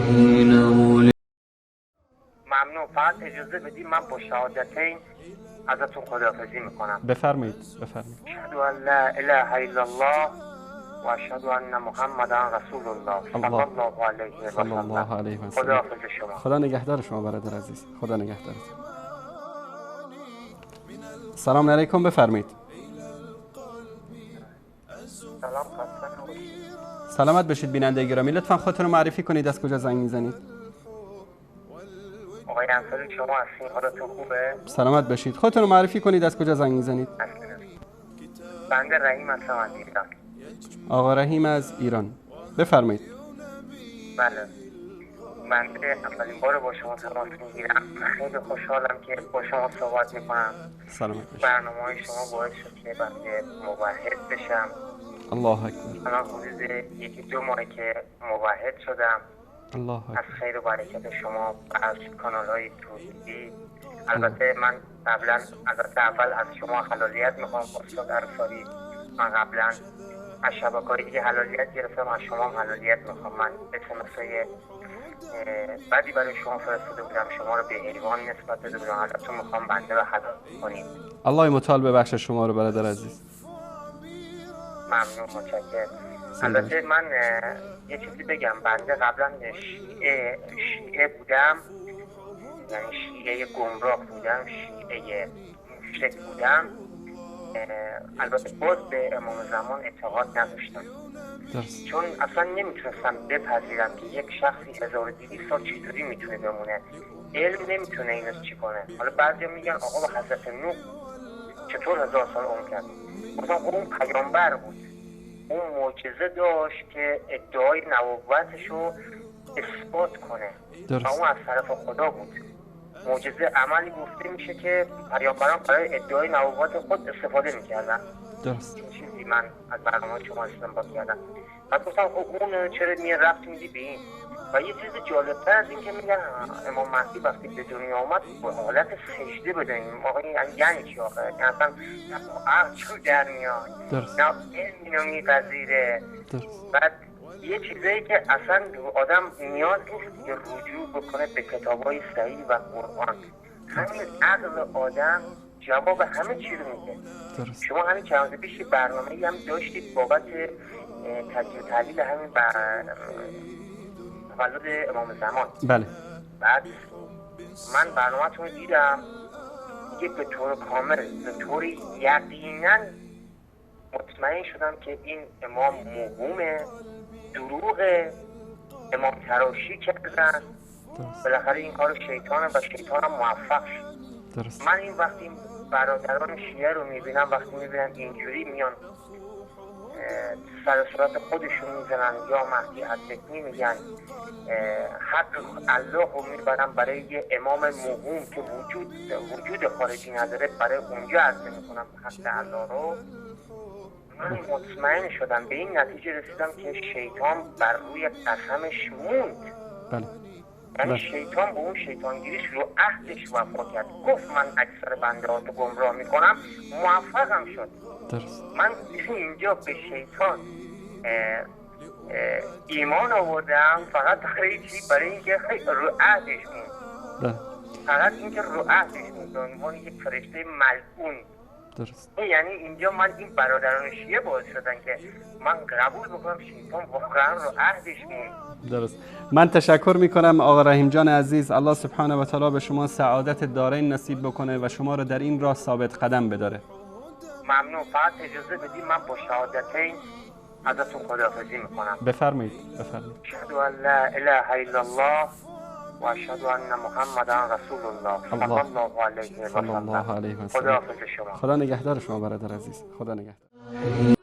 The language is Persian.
ممنون. فقط اجازه بدید من با شهادتین ازتون خداحافظی میکنم. بفرمایید. اشهد ان لا اله الا الله و اشهد ان محمدا رسول الله صلی الله علیه و سلم. خداحافظ شما. خدا نگهدار شما برادر عزیز. خدا نگهدارت. سلام علیکم. بفرمایید. سلام. خسته نباشید. سلامت بشید بیننده گرامی. لطفا خودتون رو معرفی کنید، از کجا زنگ میزنید؟ آقای انصاری شما هستین؟ حالتون خوبه؟ سلامت بشید. خودتون رو معرفی کنید، از کجا زنگ میزنید؟ بنده رحیم هستم از ایران. آقا رحیم از ایران. بفرمایید. بله. بنده اولین بار با شما تماس میگیرم. خیلی خوشحالم که با شما صحبت میکنم. سلامت بشید. برنامه‌های شما باعث شد که بنده موحد بشم. الله اکبر. الان حدود 1-2 ماه که موحد شدم. الله اکبر. از خیر و برکت شما از کانال‌های توحیدی. البته من قبلا اول از شما حلالیت میخوام استاد انصاری. من قبلا از شبکه‌های حلالیت گرفتم، از شما هم حلالیت میخوام. من اسمس‌های بعدی برای شما فرستاده بودم، شما رو به حیوان نسبت داده بودم. ازتون میخوام بنده رو حلال کنید. الله متعال ببخشه شما رو برادر عزیز. ممنون، متشکرم. البته من یه چیزی بگم، بنده قبلا شیعه بودم، یعنی شیعه گمراه بودم، شیعه مشرک بودم. البته باز به امام زمان اعتقاد نداشتم. درست. چون اصلا نمیتونستم بپذیرم که یک شخصی 1200 سال چطوری میتونه بمونه. علم نمیتونه اینو چی کنه. حالا بعضی میگن آقا با حضرت نوح چطور 1000 سال عمر کرد؟ مثلا اون پیامبر بود، اون معجزه داشت که ادعای نبوتش رو اثبات کنه. درست. و اون از طرف خدا بود. معجزه عملی گفته میشه که پیامبران برای ادعای نبوت خود استفاده میکردن. درست. این چیزی من از برنامه شما استنباط کردم. بعد گفتم خب اون چرا ربط میدی به این؟ و یه چیز جالبتر از این که میگن امام مهدی وقتی به دنیا آمد با حالت سجده بدهیم. آقا یعنی چی آخه؟ یعنی اصلا عقل چون در میاد. درست. نه اینو میپذیره. درست. بعد یه چیزایی که اصلا آدم نیاز نیست که رجوع بکنه به کتابای صحیح و قرآن. همین عقل آدم جواب همه چی رو میده. درست. شما همین چند روز پیش برنامه‌ای هم داشتید بابت تجزیه و تحلیل همین تولد امام زمان. بله. بعد من برنامه‌تون رو دیدم، دیگه به طور کامل، به طور یقینا مطمئن شدم که این امام موهومه، دروغه، امام تراشی کردن. بالاخره این کار شیطانه و شیطان هم موفق شد. درست. من این وقتی برادران شیعه رو میبینم، وقتی میبینم اینجوری میان سر صورت خودشون میزنن یا مهدی حدکنی میگن، حق الله رو میبرن برای یه امام موهوم که وجود خارجی نداره، برای اونجا عرضه میکنم حق الله رو. من مطمئن شدم، به این نتیجه رسیدم که شیطان بر روی قسمش موند. بله. یعنی شیطان به اون شیطانگیریش رو عهدش وفا کرد. گفت من اکثر بنده ها رو گمراه میکنم، موفقم شد. درست. من اینجا به شیطان ایمان آوردم فقط برای چی؟ برای اینکه رو عهدش موند. فقط اینکه رو عهدش موند به عنوان یک فرشته ملعون. درست. یعنی اینجا من این برادران شیعه باعث شدن که من قبول بکنم شیطان واقعا رو عهدش موند. درست. من تشکر میکنم آقا رحیم جان عزیز. الله سبحانه و تعالی به شما سعادت دارین نصیب بکنه و شما رو در این راه ثابت قدم بداره. ممنون. فقط اجازه بدید من با شهادتین ازتون خداحافظی میکنم. بفرمایید. اشهد ان لا اله الا الله و اشهد ان محمدا رسول الله صلی الله علیه و سلم. خداحافظ شما. خدا نگهدار شما برادر عزیز. خدا نگهدار.